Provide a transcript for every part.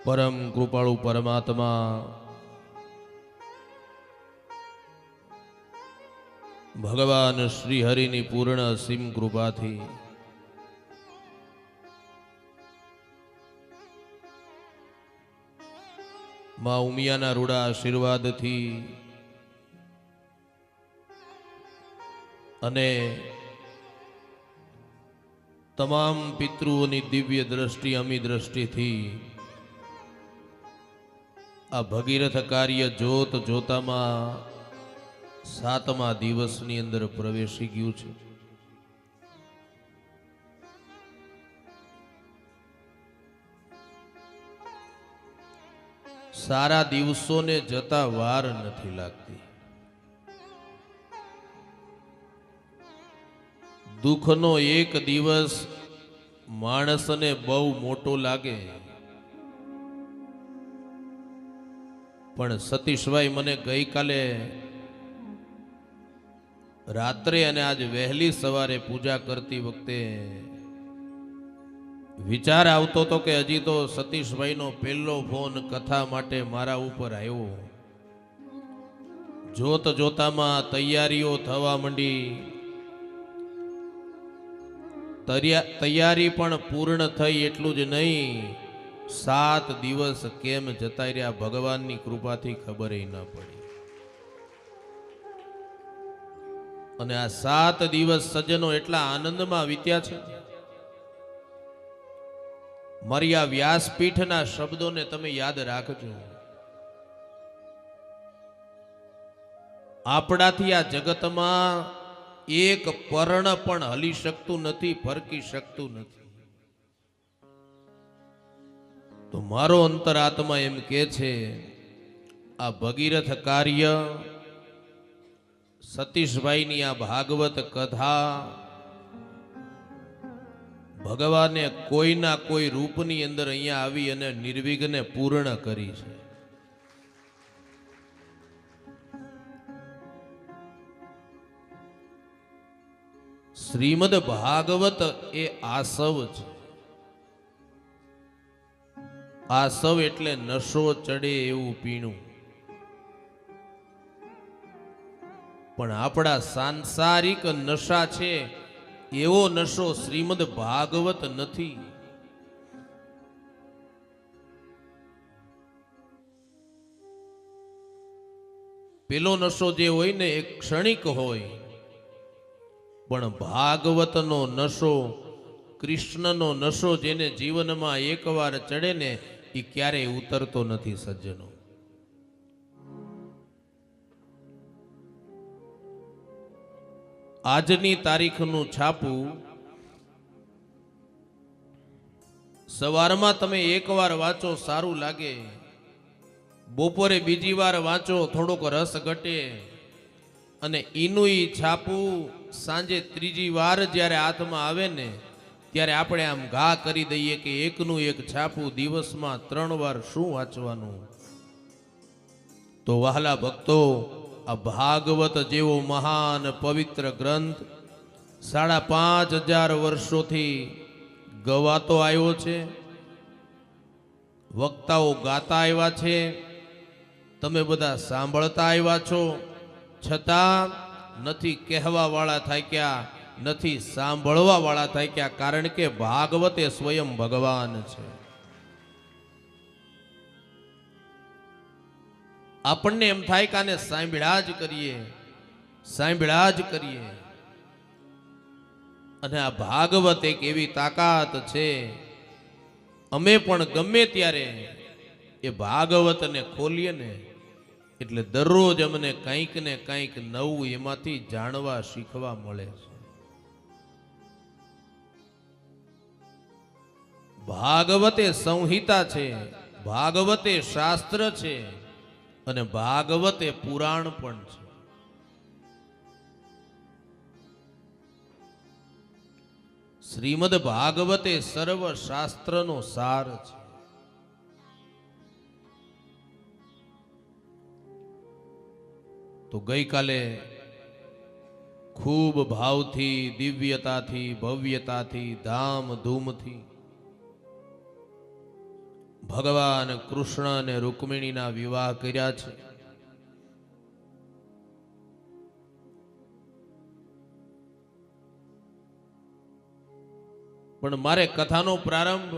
परम कृपाळु परमात्मा भगवान श्री हरिनी पूर्ण असीम कृपाथी मां उमियाना रूड़ा आशीर्वादथी अने तमाम पितृओनी दिव्य दृष्टि अमी दृष्टि थी आ भगीरथ कार्य जोत जोतामा सातमा दिवसनी अंदर प्रवेशी गयुं छे। सारा दिवसों ने जता वार नहीं लगती। दुखनो एक दिवस माणस ने बहु मोटो लागे, पण सतीशभाई मने गई काले रात्रे अने आज वहेली सवारे पूजा करती वखते विचार आवतो तो के हजी तो सतीशभाई नो पहलो फोन कथा माटे मारा ऊपर आयो। जोत जोतामा तैयारीओ थवा मंडी, तैयारी पण पूर्ण थई एटलुं ज नहीं, 7 दिवस केम जताई रह्या भगवाननी कृपाथी खबर न पड़ी। अने आ 7 दिवस सज्जनो एटला आनंदमां वीत्या छे। मारी आ व्यासपीठना शब्दोने तमे याद राखजो। आपणाथी आ जगतमां एक पर्ण पण हली शकतुं नथी, फरकी शकतुं नथी। तो मारो अंतरात्मा एम के छे आ भगीरथ कार्य सतीशभाई नी आ भागवत कथा भगवाने कोईना कोई रूपनी अंदर अहींया आवी अने निर्विघ्ने पूर्ण करी छे। श्रीमद भागवत ए आसव छे। आसव एटले नशो चढ़े एवुं पीणुं। पण आपड़ा सांसारिक नशा छे एवो नशो श्रीमद भागवत नथी। पेलो नशो जे होय ने एक क्षणिक होय, पण भागवतनो नशो, कृष्णनो नशो जेने जीवनमां एकवार चढ़े ने ई क्यारेय उतरतो नथी सज्जनो। आजनी तारीखનું छापू सवारमा तमे एक वार वाँचो सारू लागे, बपोरे बीजी वार वाँचो थोड़ोक रस घटे, अने ईनु ई छापू सांजे त्रीजी वार ज्यारे हाथमां आवे ने त्यारे आपणे आम घा करी दईए के एकनु एक छापू दिवसमां 3 वार शुं वाँचवानुं। तो वहाला भक्तो, आ भागवत जेवो महान पवित्र ग्रंथ 5,500 वर्षोथी गवातो आव्यो छे, वक्ताओ गाता आव्या छे, तमे बधा सांभळता आव्या छो, छतां नथी कहेवा वाळा थाक्या, नथी सांभळवा वाळा थाक्या, कारण के भागवत ए स्वयं भगवान छे। આપણને એમ થાય કે આને સાંભળ્યા જ કરીએ, સાંભળ્યા જ કરીએ। અને આ ભાગવત એક એવી તાકાત છે, અમે પણ ગમે ત્યારે એ ભાગવતને ખોલીએ ને એટલે દરરોજ અમને કંઈક ને કંઈક નવું એમાંથી જાણવા શીખવા મળે છે। ભાગવત એ સંહિતા છે, ભાગવત એ શાસ્ત્ર છે, અને ભાગવત એ પુરાણ પણ છે। શ્રીમદ ભાગવત એ સર્વ શાસ્ત્રનો સાર છે। તો ગઈકાલે खूब भावथी, दिव्यताथी, भव्यताथी, धाम धूमथी ભગવાન કૃષ્ણ અને રૂકમિણીના વિવાહ કર્યા છે. પણ મારે કથાનો પ્રારંભ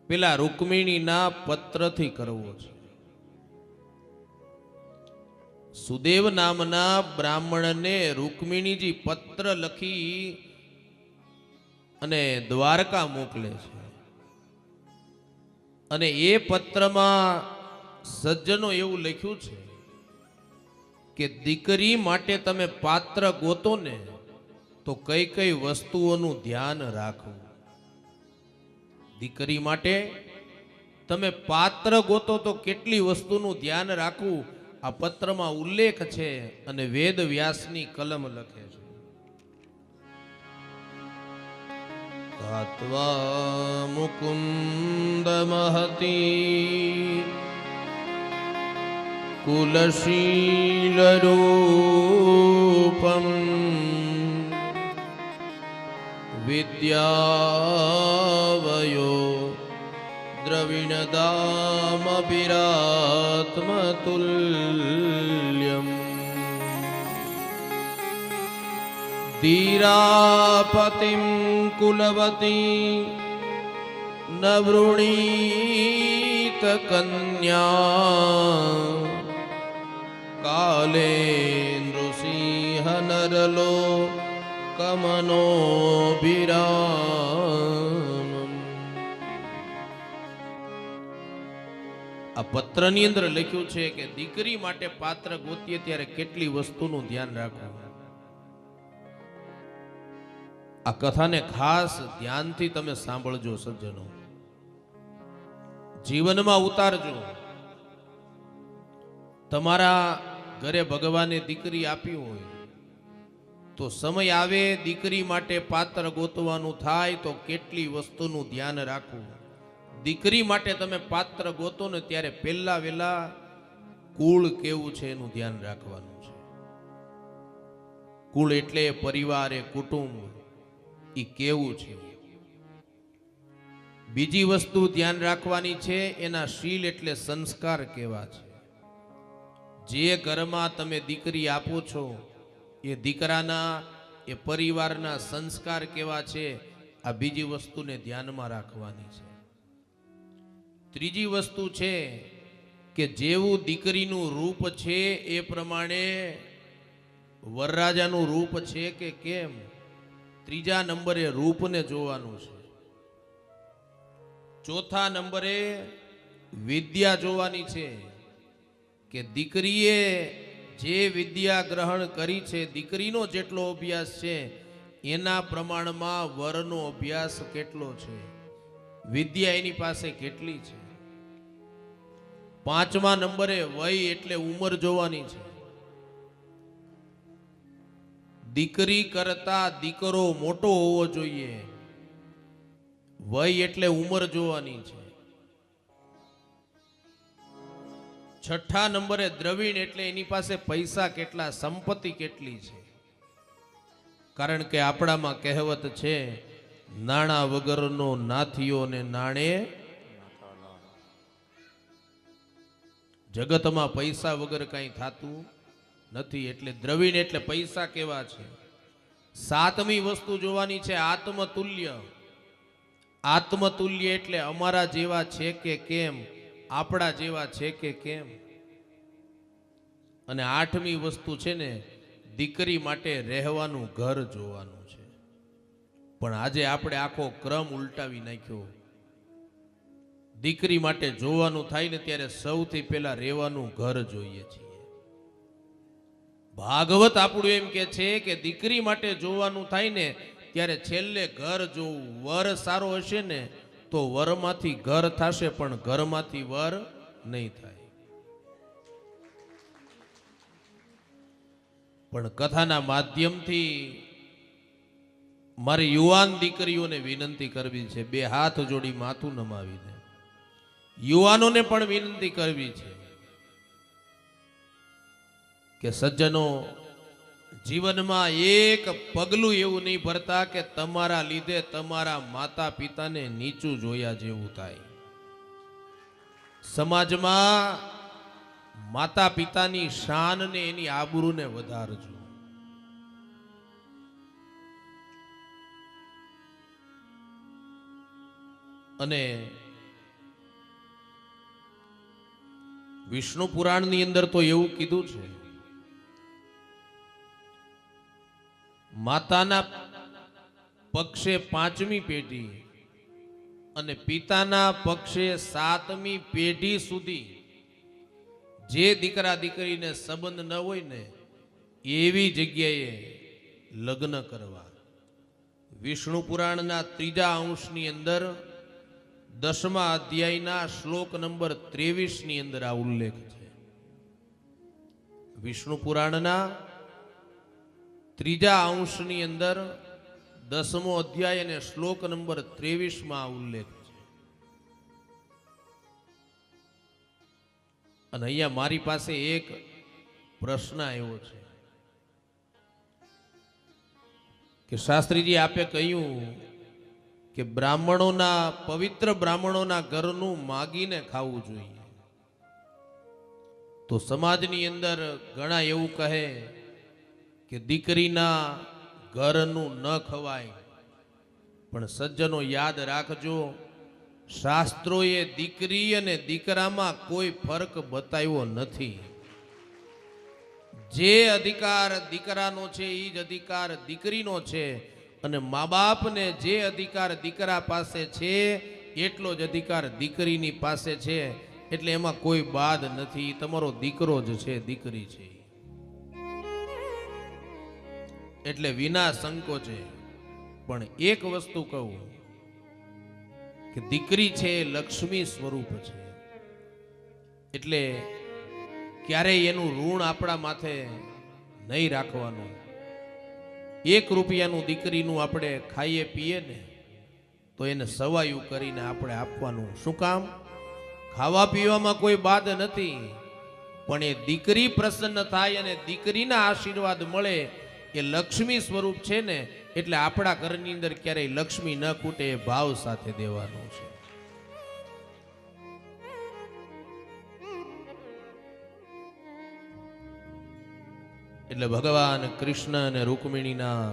પેલા રૂકમિણીના પત્રથી કરવો છે. સુદેવ નામના બ્રાહ્મણને રૂકમિણીજી પત્ર લખી અને દ્વારકા મોકલે છે. અને એ પત્રમાં સજ્જનો એવું લખ્યું છે કે દીકરી માટે તમે પાત્ર ગોતો ને તો કઈ કઈ વસ્તુઓનું ધ્યાન રાખવું. દીકરી માટે તમે પાત્ર ગોતો તો કેટલી વસ્તુનું ધ્યાન રાખવું આ પત્રમાં ઉલ્લેખ છે અને વેદ વ્યાસની કલમ લખે છે. ધાત્વા મુકુંદ મહતી કુલશીલ રૂપમ વિદ્યાવયો દ્રવિણદામભિરાત્મતુલ્યમ ધીરાપતિમ કુલવતી ન વૃણીત કન્યા કાલે નૃસિંહ નરલો કમનો વિરામ. આ પત્રની અંદર લખ્યું છે કે દીકરી માટે પાત્ર ગોતીએ ત્યારે કેટલી વસ્તુનું ધ્યાન રાખવું. આ કથાને ખાસ ધ્યાનથી તમે સાંભળજો સજ્જનો, જીવનમાં ઉતારજો. તમારા ઘરે ભગવાને દીકરી આપી હોય તો સમય આવે દીકરી માટે પાત્ર ગોતવાનું થાય તો કેટલી વસ્તુનું ધ્યાન રાખવું. દીકરી માટે તમે પાત્ર ગોતો ને ત્યારે પહેલા વેલા કુળ કેવું છે એનું ધ્યાન રાખવાનું છે. કુળ એટલે પરિવાર, એ કુટુંબ, એ કેવું છે. બીજી વસ્તુ ધ્યાન રાખવાની છે એના શીલ એટલે સંસ્કાર કેવા છે. જે ઘરમાં તમે દીકરી આપો છો એ દીકરાના, એ પરિવારના સંસ્કાર કેવા છે આ બીજી વસ્તુને ધ્યાનમાં રાખવાની છે. ત્રીજી વસ્તુ છે કે જેવું દીકરીનું રૂપ છે એ પ્રમાણે વરરાજાનું રૂપ છે કે કેમ, ત્રીજા નંબરે રૂપને જોવાનું છે. ચોથા નંબરે વિદ્યા જોવાની છે કે દીકરીએ જે વિદ્યા ગ્રહણ કરી છે, દીકરીનો જેટલો અભ્યાસ છે એના પ્રમાણમાં વરનો અભ્યાસ કેટલો છે, વિદ્યા એની પાસે કેટલી છે. પાંચમા નંબરે વય એટલે ઉંમર જોવાની છે. દીકરી કરતા દીકરો મોટો હોવો જોઈએ, વય એટલે ઉંમર જોવાની છે. છઠ્ઠા નંબરે દ્રવિણ એટલે એની પાસે પૈસા કેટલા, સંપત્તિ કેટલી છે. કારણ કે આપણામાં કહેવત છે, નાણા વગરનો નાથીઓ ને નાણે. જગતમાં પૈસા વગર કઈ થતું નથી. એટલે દ્રવિણ એટલે પૈસા કેવા છે. સાતમી વસ્તુ જોવાની છે આત્મતુલ્ય. આત્મતુલ્ય એટલે અમારા જેવા છે કે કેમ, આપણા જેવા છે કે કેમ. અને આઠમી વસ્તુ છે ને દીકરી માટે રહેવાનું ઘર જોવાનું છે. પણ આજે આપણે આખો ક્રમ ઉલટાવી નાખ્યો. દીકરી માટે જોવાનું થાય ને ત્યારે સૌથી પહેલા રહેવાનું ઘર જોઈએ છીએ. ભાગવત આપણું એમ કે છે કે દીકરી માટે જોવાનું થાય ને ત્યારે છેલ્લે ઘર જોવું. વર સારો હશે ને તો વરમાંથી ઘર થશે, પણ ઘરમાંથી વર નહીં થાય. પણ કથાના માધ્યમથી મારી યુવાન દીકરીઓને વિનંતી કરવી છે, બે હાથ જોડી માથું નમાવીને યુવાનોને પણ વિનંતી કરવી છે કે સજ્જનો, જીવનમાં એક પગલું એવું નહીં ભરતા કે તમારા લીધે તમારા માતા પિતાને નીચું જોયા જેવું થાય. સમાજમાં માતા પિતાની શાનને એની આબરૂને વધારજો. અને વિષ્ણુ પુરાણની અંદર તો એવું કીધું છે, માતાના પક્ષે 5મી પેઢી અને પિતાના પક્ષે 7મી પેઢી સુધી જે દીકરા દીકરીને સંબંધ ન હોય ને એવી જગ્યાએ લગ્ન કરવા. વિષ્ણુ પુરાણના 3જા અંશની અંદર 10મા અધ્યાયના શ્લોક નંબર 23 ની અંદર આ ઉલ્લેખ છે. વિષ્ણુ પુરાણના 3જા અંશની અંદર 10મો અધ્યાય અને શ્લોક નંબર 23 માં આ ઉલ્લેખ છે. અને અહીંયા મારી પાસે એક પ્રશ્ન આવ્યો છે કે શાસ્ત્રીજી આપે કહ્યું કે બ્રાહ્મણોના પવિત્ર બ્રાહ્મણોના ઘરનું માગીને ખાવું જોઈએ. તો સમાજની અંદર ઘણા એવું કહે કે દીકરીના ઘરનું ન ખવાય. પણ સજ્જનો યાદ રાખજો, શાસ્ત્રોએ દીકરી અને દીકરામાં કોઈ ફરક બતાવ્યો નથી. જે અધિકાર દીકરાનો છે એ જ અધિકાર દીકરીનો છે, અને મા બાપને જે અધિકાર દીકરા પાસે છે એટલો જ અધિકાર દીકરીની પાસે છે. એટલે એમાં કોઈ બાદ નથી. તમારો દીકરો જ છે, દીકરી છે. એટલે વિના સંકોચે પણ એક વસ્તુ કહું કે દીકરી છે એ લક્ષ્મી સ્વરૂપ છે. એટલે ક્યારેય એનું ઋણ આપણા માથે નહીં રાખવાનું. 1 રૂપિયાનું દીકરીનું આપણે ખાઈએ પીએ ને તો એને સવાયું કરીને આપણે આપવાનું. શું કામ? ખાવા પીવામાં કોઈ બાદ નથી, પણ એ દીકરી પ્રસન્ન થાય અને દીકરીના આશીર્વાદ મળે એ લક્ષ્મી સ્વરૂપ છે ને, એટલે આપણા ઘરની અંદર ક્યારેય લક્ષ્મી ન ખૂટે એ ભાવ સાથે દેવાનું છે. એટલે ભગવાન કૃષ્ણ અને રૂકમિણીના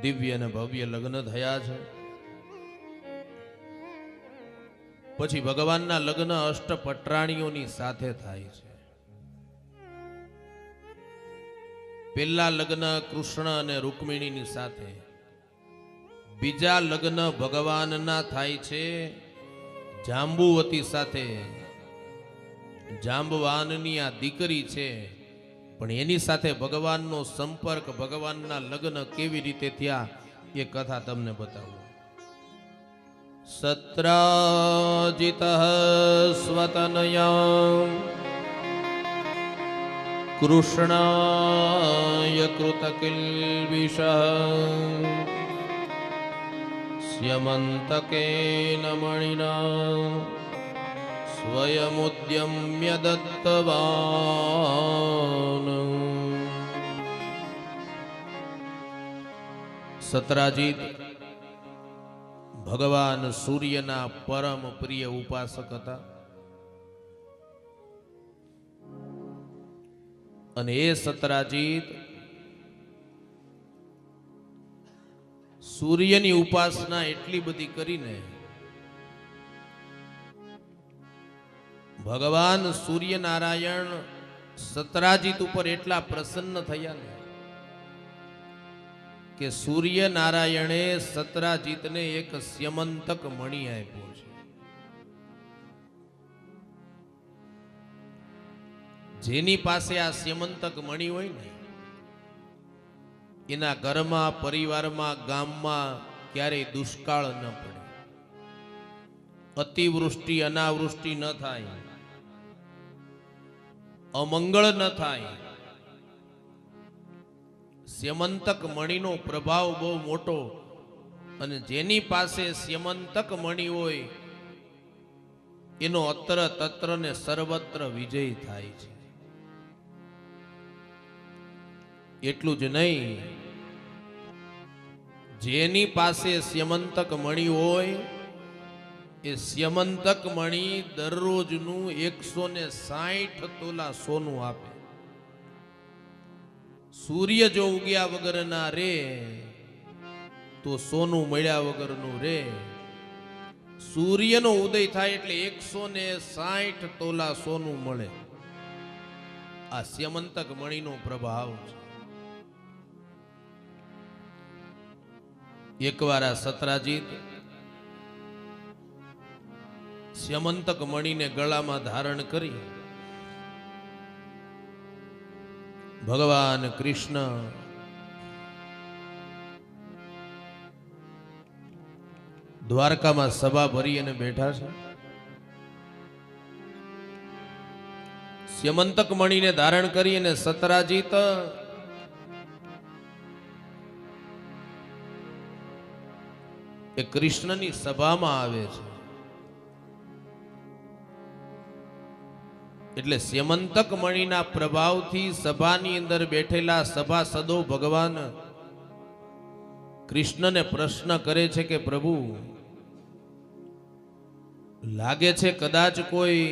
દિવ્ય અને ભવ્ય લગ્ન થયા છે. પછી ભગવાનના લગ્ન અષ્ટપટ્રાણીઓની સાથે થાય છે. પહેલા લગ્ન કૃષ્ણ અને રૂકમિણીની સાથે, બીજા લગ્ન ભગવાનના થાય છે જાંબુવતી સાથે. જાંબવાનની આ દીકરી છે, પણ એની સાથે ભગવાનનો સંપર્ક, ભગવાનના લગ્ન કેવી રીતે થયા એ કથા તમને બતાવું. સત્રાજિતઃ સ્વતનયા કૃષ્ણાય કૃતકિલ્બિષઃ સ્યમંતકેન મણિના સ્વયમુદ્યમ્ય દત્તવાન. સત્રાજીત ભગવાન સૂર્યના પરમ પ્રિય ઉપાસક હતા. અને એ સત્રાજીત સૂર્યની ઉપાસના એટલી બધી કરીને ભગવાન સૂર્યનારાયણ સત્રાજીત ઉપર એટલા પ્રસન્ન થયા ને કે સૂર્યનારાયણે સત્રાજીતને એક સ્યમંતક મણિ આપ્યો છે. જેની પાસે આ સ્યમંતક મણિ હોય ને એના ઘરમાં, પરિવારમાં, ગામમાં ક્યારેય દુષ્કાળ ન પડે, અતિવૃષ્ટિ અનાવૃષ્ટિ ન થાય, અમંગળ ન થાય. સ્યમંતક મણિનો પ્રભાવ બહુ મોટો, અને જેની પાસે સ્યમંતક મણિ હોય એનો અત્ર તત્ર ને સર્વત્ર વિજય થાય છે. એટલું જ નહીં, જેની પાસે સ્યમંતક મણિ હોય એ સ્યમંતક મણી દરરોજનું 160 તોલા સોનું આપે. સૂર્ય જો ઉગ્યા વગરના રે તો સોનું મળ્યા વગરનું રે. સૂર્યનો ઉદય થાય એટલે 160 તોલા સોનું મળે. આ સ્યમંતક મણીનો પ્રભાવ છે. એકવાર આ સતરાજીત સ્યમંતક મણીને ગળામાં ધારણ કરી ભગવાન કૃષ્ણ દ્વારકામાં સભા ભરી અને બેઠા છે. સ્યમંતક મણીને ધારણ કરી અને સતરાજીત એ કૃષ્ણની સભામાં આવે છે. એટલે સ્યમંતક મણીના પ્રભાવથી સભાની અંદર બેઠેલા સભાસદો ભગવાન કૃષ્ણને પ્રશ્ન કરે છે કે પ્રભુ, લાગે છે કદાચ કોઈ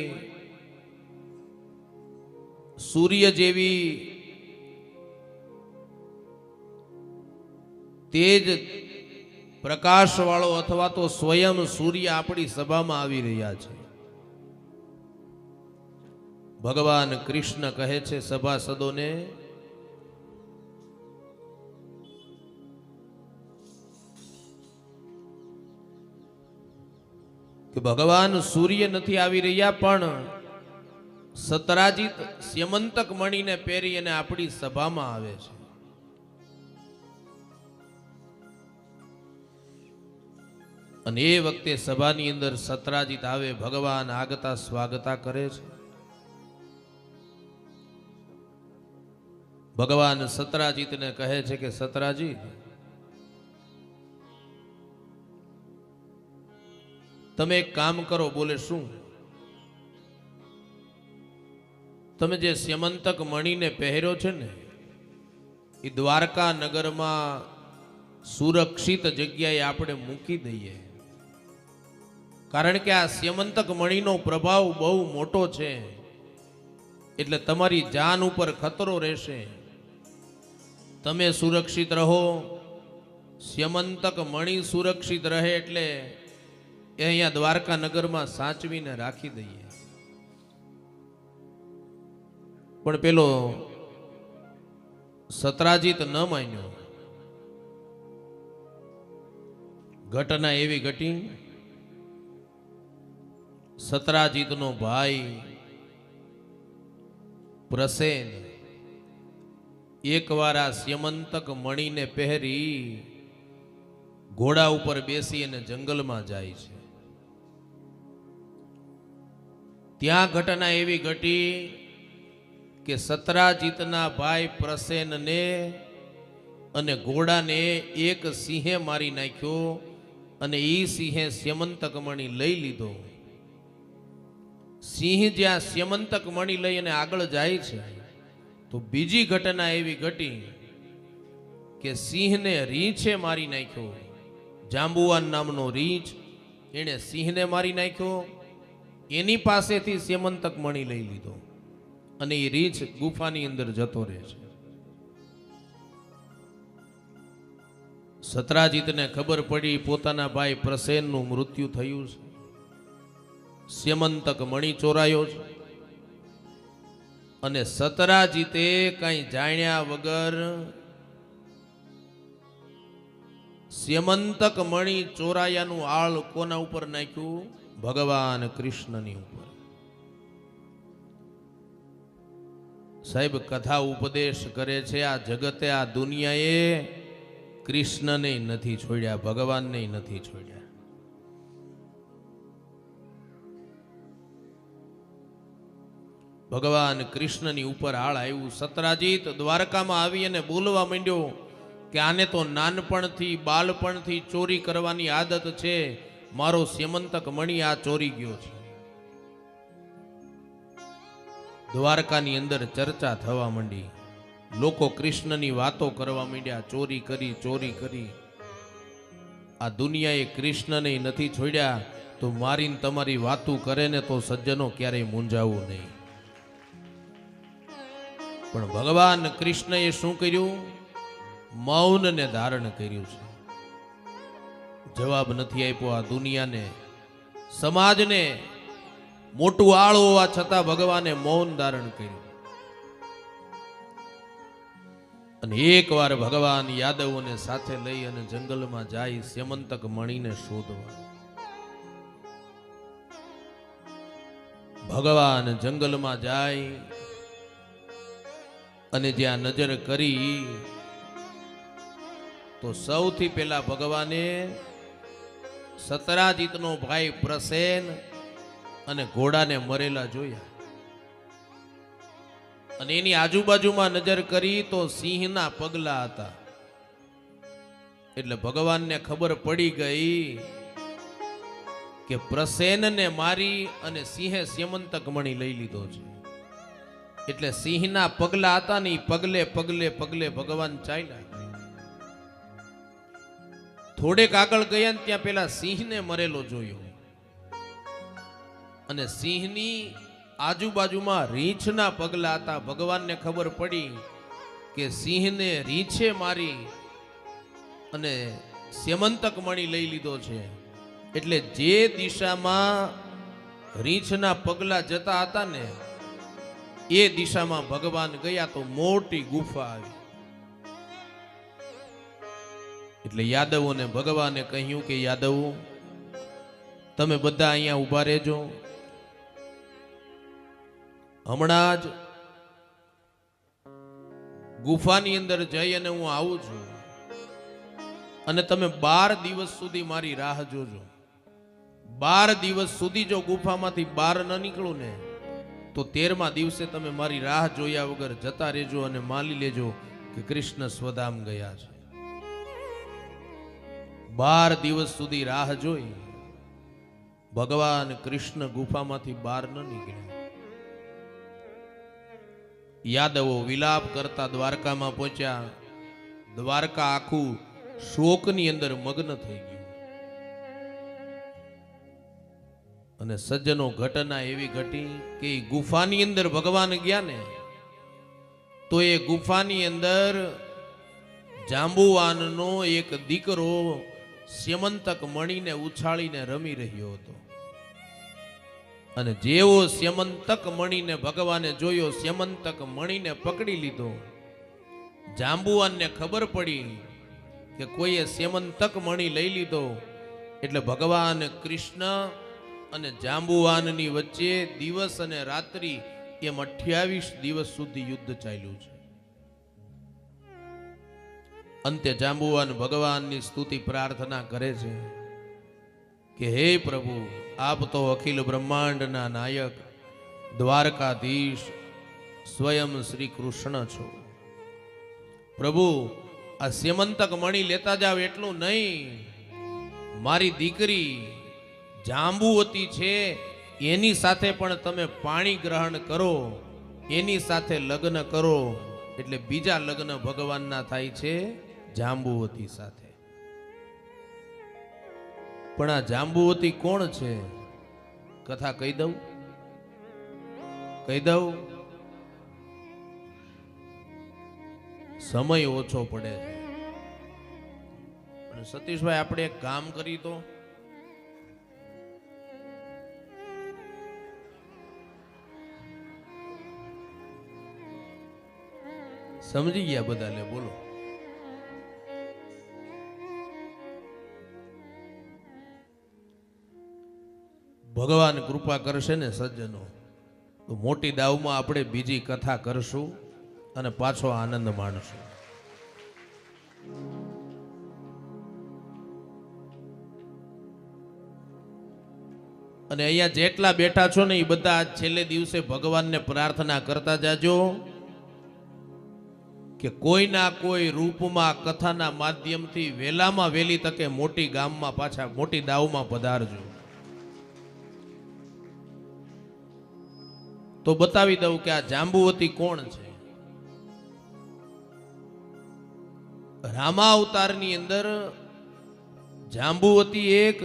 સૂર્ય જેવી તેજ પ્રકાશ વાળો અથવા તો સ્વયં સૂર્ય આપણી સભામાં આવી રહ્યા છે. ભગવાન કૃષ્ણ કહે છે સભાસદોને, કે ભગવાન સૂર્ય નથી આવી રહ્યા, પણ સતરાજીત સ્યમંતક મણીને પહેરી અને આપણી સભામાં આવે છે. અને એ વખતે સભાની અંદર સતરાજીત આવે, ભગવાન આગતા સ્વાગતા કરે છે. ભગવાન સતરાજીતને કહે છે કે સતરાજીત, તમે એક કામ કરો. બોલે શું? તમે જે સ્યમંતક મણીને પહેર્યો છે ને, એ દ્વારકા નગરમાં સુરક્ષિત જગ્યાએ આપણે મૂકી દઈએ. કારણ કે આ સ્યમંતક મણીનો પ્રભાવ બહુ મોટો છે, એટલે તમારી જાન ઉપર ખતરો રહેશે. તમે સુરક્ષિત રહો, સ્યમંતક મણી સુરક્ષિત રહે, એટલે એ અહીંયા દ્વારકા નગરમાં સાચવીને રાખી દઈએ. પણ પેલો સતરાજીત ન માન્યો. ઘટના એવી ઘટી, સતરાજીતનો ભાઈ પ્રસેન એકવાર આ સ્યમંતક મણીને પહેરી ઘોડા ઉપર બેસી અને જંગલમાં જાય છે. ત્યાં ઘટના એવી ઘટી કે સતરાજીતના ભાઈ પ્રસેનને અને ઘોડાને એક સિંહે મારી નાખ્યો, અને એ સિંહે સ્યમંતક મણી લઈ લીધો. સિંહ જ્યાં સ્યમંતક મણી લઈ અને આગળ જાય છે, તો બીજી ઘટના એવી ઘટી કે સિંહને રીંછે મારી નાખ્યો. જાંબુવાન નામનો રીંછ, એણે સિંહને મારી નાખ્યો, એની પાસેથી સ્યમંતક મણી લઈ લીધો, અને એ રીંછ ગુફાની અંદર જતો રહે છે. સતરાજીતને ખબર પડી પોતાના ભાઈ પ્રસેનનું મૃત્યુ થયું છે, સ્યમંતક મણી ચોરાયો છે. અને સતરાજીતે કઈ જાણ્યા વગર સ્યમંતક મણી ચોરાયાનું આળ કોના ઉપર નાખ્યું? ભગવાન કૃષ્ણની ઉપર. સાહેબ, કથા ઉપદેશ કરે છે, આ જગતે, આ દુનિયાએ કૃષ્ણને નથી છોડ્યા, ભગવાનને નથી છોડ્યા. ભગવાન કૃષ્ણની ઉપર આળ આવ્યું. સતરાજીત દ્વારકામાં આવી અને બોલવા માંડ્યો કે આને તો નાનપણથી, બાળપણથી ચોરી કરવાની આદત છે, મારો સ્યમંતક મણી આ ચોરી ગયો છે. દ્વારકાની અંદર ચર્ચા થવા માંડી, લોકો કૃષ્ણની વાતો કરવા માંડ્યા. ચોરી કરી, ચોરી કરી. આ દુનિયાએ કૃષ્ણને નથી છોડ્યા, તો મારીને તમારી વાતું કરે ને તો સજ્જનો ક્યારેય મૂંઝાવું નહીં. પણ ભગવાન કૃષ્ણએ શું કર્યું? મૌનને ધારણ કર્યું છે. જવાબ નથી આપ્યો આ દુનિયાને, સમાજને. મોટું આળ હોવા છતાં ભગવાને મૌન ધારણ કર્યું. અને એકવાર ભગવાન યાદવોને સાથે લઈ અને જંગલમાં જાય સ્યમંતક મણીને શોધવા. ભગવાન જંગલમાં જાય અને જ્યાં નજર કરી તો સૌથી પહેલા ભગવાને સતરાજીતનો ભાઈ પ્રસેન અને ઘોડાને મરેલા જોયા. અને એની આજુબાજુમાં નજર કરી તો સિંહના પગલા હતા. એટલે ભગવાનને ખબર પડી ગઈ કે પ્રસેનને મારી અને સિંહે સ્યમંતક મણી લઈ લીધો છે. એટલે સિંહના પગલા હતા ને પગલે પગલે પગલે ભગવાન ચાલ્યા. થોડેક આગળ ગયા ને ત્યાં પેલા સિંહને મરેલો જોયો. અને સિંહની આજુબાજુમાં રીંછના પગલા હતા. ભગવાનને ખબર પડી કે સિંહને રીંછે મારી અને સ્યમંતક મણી લઈ લીધો છે. એટલે જે દિશામાં રીંછના પગલા જતા હતા ને એ દિશામાં ભગવાન ગયા તો મોટી ગુફા આવી. એટલે યાદવોને ભગવાને કહ્યું કે યાદવો તમે બધા અહીંયા ઊભા રહેજો. હમણાં જ ગુફાની અંદર જઈ અને હું આવું છું અને તમે 12 દિવસ સુધી મારી રાહ જોજો. 12 દિવસ સુધી જો ગુફામાંથી બહાર ન નીકળું ને તો 13મા દિવસે તમે મારી રાહ જોયા વગર જતા રહેજો અને માની લેજો કે કૃષ્ણ સ્વધામ ગયા છે. 12 દિવસ સુધી રાહ જોઈ ભગવાન કૃષ્ણ ગુફામાંથી બહાર ન નીકળ્યા. યાદવો વિલાપ કરતા દ્વારકામાં પહોંચ્યા. દ્વારકા આખું શોકની અંદર મગ્ન થઈ ગયું. અને સજ્જનો ઘટના એવી ઘટી કે ગુફાની અંદર ભગવાન ગયા ને તો એ ગુફાની અંદર જાંબુવાનનો એક દીકરો સ્યમંતક મણીને ઉછાળીને રમી રહ્યો હતો. અને જેવો સ્યમંતક મણીને ભગવાને જોયો, સ્યમંતક મણીને પકડી લીધો. જાંબુવાનને ખબર પડી કે કોઈએ સ્યમંતક મણી લઈ લીધો. એટલે ભગવાન કૃષ્ણ અને જાંબુવાનની વચ્ચે દિવસ અને રાત્રિ એમ 28 દિવસ સુધી યુદ્ધ ચાલ્યું છે. અંતે જાંબુવાન ભગવાનની સ્તુતિ પ્રાર્થના કરે છે કે હે પ્રભુ, આપ તો અખિલ બ્રહ્માંડના નાયક દ્વારકાધીશ સ્વયં શ્રી કૃષ્ણ છો. પ્રભુ, આ સ્યમંતક મણી લેતા જાવ એટલું નહીં, મારી દીકરી જાંબુવતી છે એની સાથે પણ તમે પાણી ગ્રહણ કરો, એની સાથે લગ્ન કરો. એટલે બીજા લગ્ન ભગવાનના થાય છે જાંબુવતી સાથે. પણ આ જાંબુવતી કોણ છે? કથા કહી દઉં? સમય ઓછો પડે છે. અને સતીશભાઈ આપણે એક કામ કરી તો સમજી ગયા બધા? લે બોલો. ભગવાન કૃપા કરશે ને સજ્જનો તો મોટી દાવમાં આપણે બીજી કથા કરશું અને પાછો આનંદ માણશું. અને અહીંયા જેટલા બેઠા છો ને એ બધા છેલ્લે દિવસે ભગવાનને પ્રાર્થના કરતા જાજો કે કોઈના કોઈ રૂપમાં કથાના માધ્યમથી વહેલામાં વહેલી તકે મોટી ગામમાં પાછા મોટી દાવમાં પધારજો. તો બતાવી દઉં કે આ જાંબુવતી કોણ છે. રામા અવતારની અંદર જાંબુવતી એક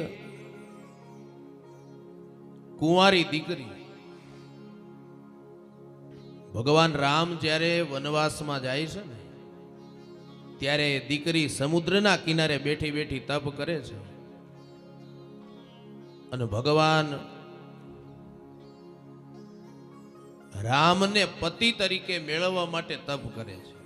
કુંવારી દીકરી. ભગવાન રામ જ્યારે વનવાસમાં જાય છે ને ત્યારે દીકરી સમુદ્રના કિનારે બેઠી બેઠી તપ કરે છે અને ભગવાન રામને પતિ તરીકે મેળવવા માટે તપ કરે છે.